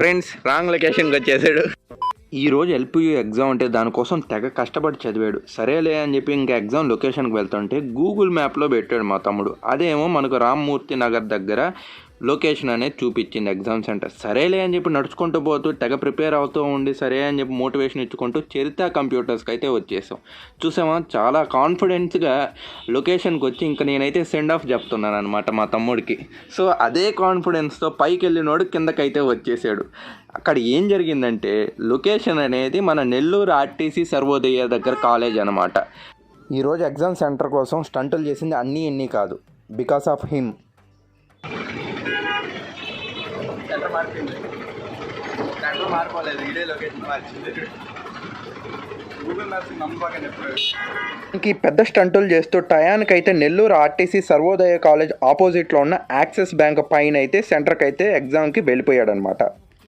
Friends wrong లొకేషన్కి వచ్చేసాడు. ఈరోజు ఎల్పియూ ఎగ్జామ్ అంటే దానికోసం తెగ కష్టపడి చదివాడు. సరేలే అని చెప్పి ఇంకా ఎగ్జామ్ లొకేషన్కి వెళ్తుంటే గూగుల్ మ్యాప్లో పెట్టాడు మా తమ్ముడు. అదేమో మనకు రామ్మూర్తి నగర్ దగ్గర లొకేషన్ అనేది చూపించింది ఎగ్జామ్ సెంటర్. సరేలే అని చెప్పి నడుచుకుంటూ పోతూ తెగ ప్రిపేర్ అవుతూ ఉండి సరే అని చెప్పి మోటివేషన్ ఇచ్చుకుంటూ చరిత్ర కంప్యూటర్స్కి అయితే వచ్చేసాం. చూసామా, చాలా కాన్ఫిడెన్స్గా లొకేషన్కి వచ్చి ఇంకా నేనైతే సెండ్ ఆఫ్ చెప్తున్నాను అనమాట మా తమ్ముడికి. సో అదే కాన్ఫిడెన్స్తో పైకి వెళ్ళినోడు కిందకైతే వచ్చేసాడు. అక్కడ ఏం జరిగిందంటే లొకేషన్ అనేది మన నెల్లూరు ఆర్టీసీ సర్వోదయ దగ్గర కాలేజ్ అనమాట. ఈరోజు ఎగ్జామ్ సెంటర్ కోసం స్టంటులు చేసింది అన్నీ కాదు, బికాస్ ఆఫ్ హిమ్. సెంటర్ మారిపోయింది, సెంటర్ మారిపోలేదు, ఇదే లొకేషన్ మార్చింది. గూగుల్ మ్యాప్స్ నమ్మకం ఎప్పుడు ఇంక పెద్ద స్టంటులు చేస్తూ టయానికైతే నెల్లూరు ఆర్టీసీ సర్వోదయ కాలేజ్ ఆపోజిట్లో ఉన్న యాక్సిస్ బ్యాంక్ పైన అయితే సెంటర్కి అయితే ఎగ్జామ్కి వెళ్ళిపోయాడు అనమాట.